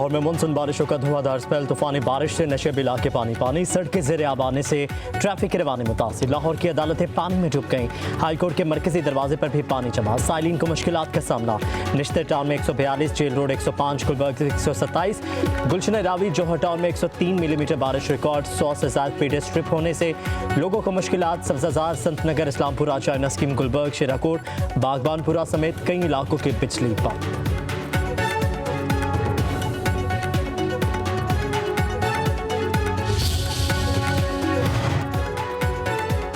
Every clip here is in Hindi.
लाहौर में मानसून बारिशों का धुआंधार स्पेल, तूफानी बारिश से नशे इलाके पानी पानी, सड़कें ज़ेर आब आने से ट्रैफिक रवानी मुतासिर। लाहौर की अदालतें पानी में डूब गईं, हाईकोर्ट के मरकजी दरवाजे पर भी पानी जमा, साइलिन को मुश्किलात का सामना। निश्तर टाउन में 142, जेल रोड 105, गुलबर्ग 127, गुलशन रावी जोहर टाउन में 103 मिलीमीटर बारिश रिकॉर्ड। 100 से ज़्यादा पेड़े स्ट्रिप होने से लोगों को मुश्किलात। सब्जाजार, संत नगर, इस्लामपुरा, चाइना स्कीम, गुलबर्ग, शेराकोट, बागबानपुरा समेत कई इलाकों की बिजली बंद।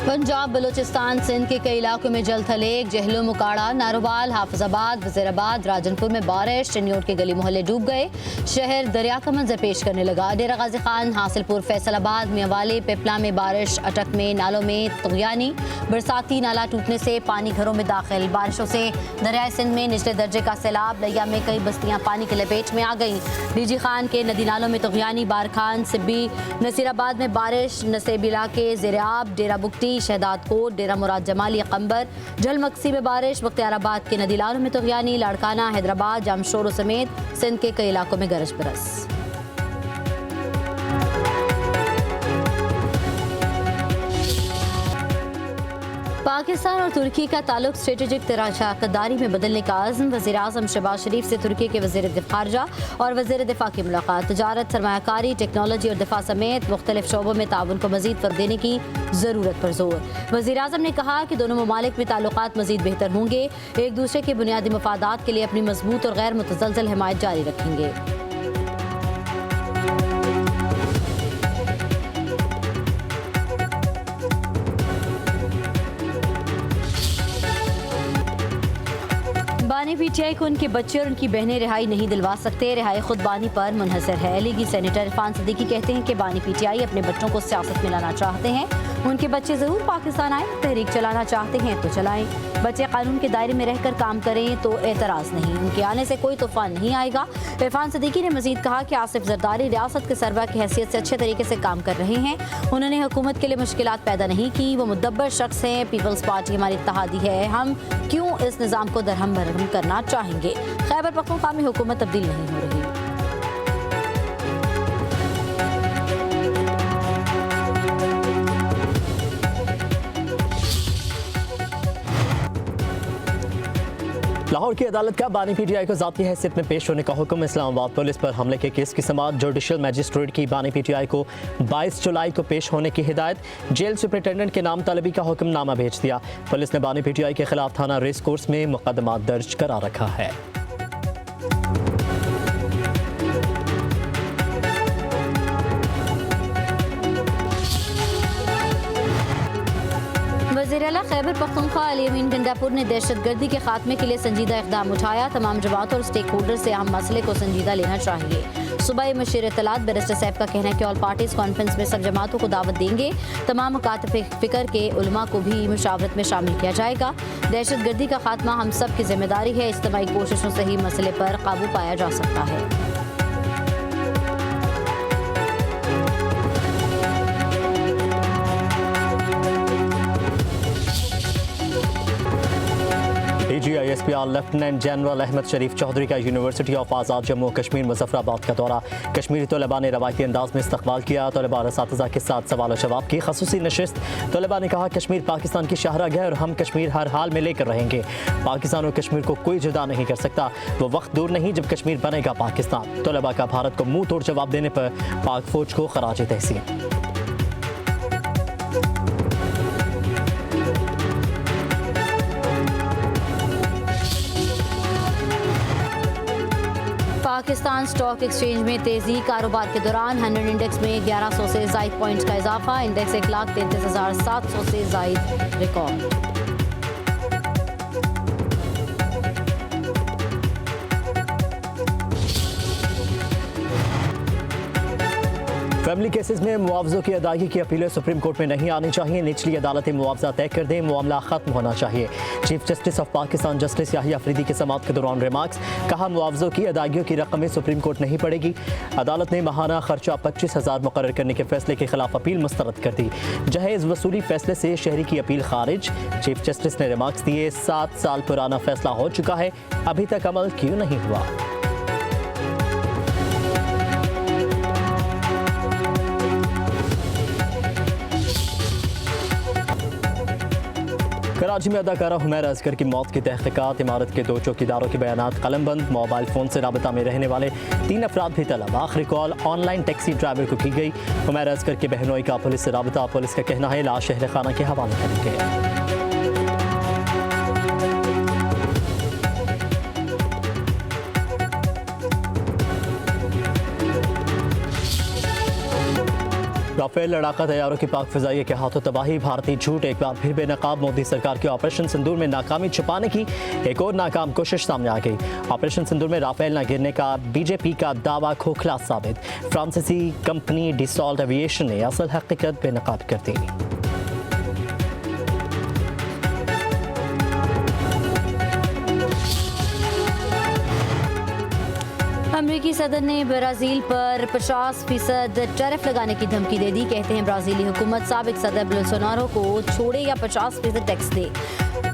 पंजाब, बलूचिस्तान, सिंध के कई इलाकों में जल थलेग, जहलो, मुकाड़ा, नारोवाल, हाफिजाबाद, वजीराबाद, राजनपुर में बारिश, चनियोट के गली मोहल्ले डूब गए। शहर दरिया का मंजर पेश करने लगा। डेरा गाजी खान, हासिलपुर, फैसलाबाद, मियांवाली, पिपला में बारिश, अटक में नालों में तुगयानी, बरसाती नाला टूटने से पानी घरों में दाखिल। बारिशों से दरियाए सिंध में निचले दर्जे का सैलाब, लिया में कई बस्तियां पानी के लपेट में आ गईं। डीजी खान के नदी नालों में तुगयानी, बारखान, सिब्बी, नसीराबाद में बारिश, नसेब इलाके ज़ेर-ए-आब, डेरा बुगटी, शहदाद कोट, डेरा मुराद जमाली, कंबर, झलमक्सी में बारिश, बख्तियाराबाद के नदी नालों में तुगयानी, लाड़काना, हैदराबाद, जामशोरो समेत सिंध के कई इलाकों में गरज बरस। पाकिस्तान और तुर्की का ताल्लुक स्ट्रेटेजिक तराशाकदारी में बदलने का आज़म। वज़ीर आज़म शहबाज शरीफ से तुर्की के वज़ीर ख़ारजा और वज़ीर दिफा की मुलाकात। तजारत, सरमायाकारी, टेक्नोलॉजी और दिफा समेत मुख्तलिफ शोबों में ताउन को मज़ीद फ़रोग़ देने की ज़रूरत पर जोर। वज़ीर आज़म ने कहा कि दोनों ममालिक में ताल्लुकात मज़ीद बेहतर होंगे, एक दूसरे के बुनियादी मफादात के लिए अपनी मजबूत और गैर मुतज़लज़ल हिमायत जारी रखेंगे। बानी पीटीआई को उनके बच्चे और उनकी बहनें रिहाई नहीं दिलवा सकते, रिहाई खुद बानी पर मुनहसर है। लीगी सेनेटर इरफान सिद्दीकी कहते हैं कि बानी पीटीआई अपने बच्चों को सियासत में लाना चाहते हैं। उनके बच्चे ज़रूर पाकिस्तान आए, तहरीक चलाना चाहते हैं तो चलाएं। बच्चे कानून के दायरे में रहकर काम करें तो एतराज़ नहीं, उनके आने से कोई तूफान नहीं आएगा। इरफान सिद्दीकी ने मजीद कहा कि आसिफ जरदारी रियासत के सरबराह की हैसियत से अच्छे तरीके से काम कर रहे हैं। उन्होंने हुकूमत के लिए मुश्किलात पैदा नहीं की, वो मुदब्बर शख्स हैं। पीपल्स पार्टी हमारी इत्तेहादी है, हम क्यों इस निज़ाम को दरहम बरहम करना चाहेंगे। खैबर पख्तूनख्वा में हुकूमत तब्दील नहीं हो रही। लाहौर की अदालत का बानी पीटीआई को ज़ाती हैसियत में पेश होने का हुक्म। इस्लामाबाद पुलिस पर हमले के केस की समाअत। जुडिशल मजिस्ट्रेट की बानी पीटीआई को 22 जुलाई को पेश होने की हिदायत। जेल सुपरिटेंडेंट के नाम तलबी का हुक्मनामा भेज दिया। पुलिस ने बानी पीटीआई के खिलाफ थाना रेस कोर्स में मुकदमा दर्ज करा रखा है। वज़ीर आला खैबर पख्तूनख्वा अली अमीन गंडापुर ने दहशतगर्दी के खात्मे के लिए संजीदा इक़दाम उठाया। तमाम जमात और स्टेक होल्डर से अहम मसले को संजीदा लेना चाहिए। सूबाई मशीर इत्तलात बैरिस्टर साहब का कहना है कि ऑल पार्टीज कॉन्फ्रेंस में सब जमातों को दावत देंगे। तमाम मुकातब फ़िक्र के उलमा को भी मुशावरत में शामिल किया जाएगा। दहशतगर्दी का खात्मा हम सब की जिम्मेदारी है। इज्तिमाई कोशिशों से ही मसले पर काबू पाया जा सकता है। DGISPR लेफ्टिनेंट जनरल अहमद शरीफ चौधरी का यूनिवर्सिटी ऑफ आज़ाद जम्मू कश्मीर मुजफ्फराबाद का दौरा। कश्मीरी तलबा ने रवायती अंदाज में इस्तकबाल किया। तलबा और असातिज़ा के साथ सवाल जवाब की खसूसी नशिस्त। तलबा ने कहा कश्मीर पाकिस्तान की शाहराह है और हम कश्मीर हर हाल में लेकर रहेंगे। पाकिस्तान और कश्मीर को कोई जुदा नहीं कर सकता। वो वक्त दूर नहीं जब कश्मीर बनेगा पाकिस्तान। तलबा का भारत को मुंह तोड़ जवाब देने पर पाक फौज को खराज तहसीन। पाकिस्तान स्टॉक एक्सचेंज में तेजी। कारोबार के दौरान 100 इंडेक्स में 1100 से ज़ायद पॉइंट्स का इजाफा। इंडेक्स 1,33,700 से ज़ायद रिकॉर्ड। फैमिली केसेस में मुआवजों की अदायगी की अपीलें सुप्रीम कोर्ट में नहीं आनी चाहिए। निचली अदालतें मुआवजा तय कर दें, मामला खत्म होना चाहिए। Chief justice of Pakistan justice Yahya Afridi की समाअत के दौरान रिमार्क्स। कहा मुआवजों की अदायगियों की रकमें सुप्रीम कोर्ट नहीं पड़ेगी। अदालत ने माहाना खर्चा 25,000 मुकर्रर करने के फैसले के खिलाफ अपील मुस्तरद कर दी। जहेज वसूली फैसले से शहरी की अपील खारिज। चीफ जस्टिस ने रिमार्क्स दिए 7 साल पुराना फैसला हो चुका है, अभी तक अमल क्यों नहीं हुआ। कराची में अदाकारा हुमैरा असगर की मौत की तहकीकात, इमारत के 2 चौकीदारों के बयानात कलमबंद, मोबाइल फ़ोन से राबता में रहने वाले 3 अफराद भी तलब। आखिरी कॉल ऑनलाइन टैक्सी ड्राइवर को की गई। हुमैरा असगर के बहनोई का पुलिस से राबता, पुलिस का कहना है लाश शहर खाना के हवाले करेंगे। राफेल लड़ाका तैयारों की पाक फिजाइया के हाथों तबाही, भारतीय झूठ एक बार फिर बेनकाब। मोदी सरकार की ऑपरेशन सिंदूर में नाकामी छुपाने की एक और नाकाम कोशिश सामने आ गई। ऑपरेशन सिंदूर में राफेल न गिरने का बीजेपी का दावा खोखला साबित। फ्रांसीसी कंपनी डिसॉल्ट एविएशन ने असल हकीकत बेनकाब कर दी। अमरीकी सदर ने ब्राज़ील पर 50% टैरिफ लगाने की धमकी दे दी। कहते हैं ब्राज़ीली हुकूमत साबिक सदर बोल्सोनारो को छोड़े या 50% टैक्स दे।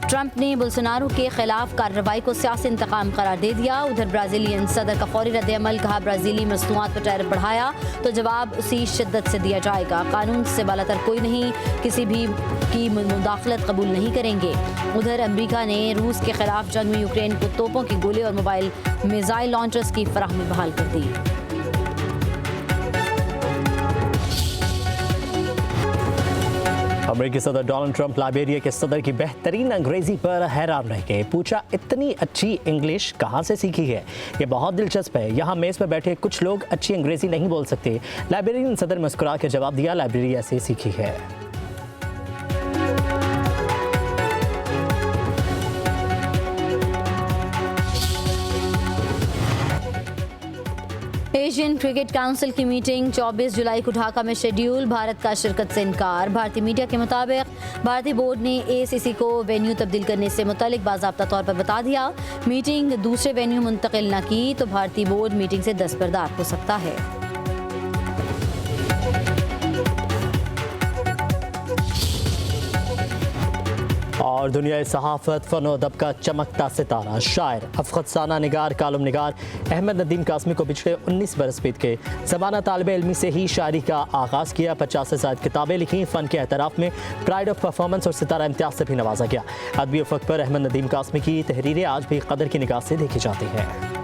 ट्रंप ने बोल्सोनारो के खिलाफ कार्रवाई को सियासी इंतकाम करार दे दिया। उधर ब्राज़ीलियन सदर का फौरी रद्द-ए-अमल, कहा ब्राज़ीली मसनूआत पर टैरिफ बढ़ाया तो जवाब उसी शिद्दत से दिया जाएगा। कानून से बालातर कोई नहीं, किसी भी की मुदाखलत कबूल नहीं करेंगे। उधर अमेरिका ने रूस के खिलाफ जंग में यूक्रेन को तोपों के गोले और मोबाइल मिसाइल लॉन्चर्स की फराहमी बहाल कर दी। अमेरिकी सदर डोनाल्ड ट्रंप लाइबेरिया के सदर की बेहतरीन अंग्रेजी पर हैरान रह गए। पूछा, इतनी अच्छी इंग्लिश कहाँ से सीखी है? ये बहुत दिलचस्प है। यहाँ मेज पर बैठे कुछ लोग अच्छी अंग्रेजी नहीं बोल सकते। लाइब्रेरियन सदर मुस्कुरा के जवाब दिया, लाइब्रेरिया से सीखी है। एशियन क्रिकेट काउंसिल की मीटिंग 24 जुलाई को ढाका में शेड्यूल, भारत का शिरकत से इनकार। भारतीय मीडिया के मुताबिक भारतीय बोर्ड ने एसीसी को वेन्यू तब्दील करने से मुतालिक बाज़ाब्ता तौर पर बता दिया। मीटिंग दूसरे वेन्यू मुंतकिल न की तो भारतीय बोर्ड मीटिंग से दस्तबरदार हो सकता है। और दुनिया सहाफ़त, फ़न और अदब का चमकता सितारा, शायर, अफ़ग़ानिस्ताना निगार, कालम निगार अहमद नदीम कासमी को पिछले 19 बरस बीत के ज़माना तालिब इल्मी से ही शायरी का आगाज़ किया। 50 से ज़ायद किताबें लिखी। फ़न के एतराफ़ में प्राइड ऑफ परफॉर्मेंस और सितारा इम्तियाज़ से भी नवाजा गया। अदबी उफ़क़ पर अहमद नदीम कासमी की तहरीरें आज भी कदर की निगाह से देखी जाती हैं।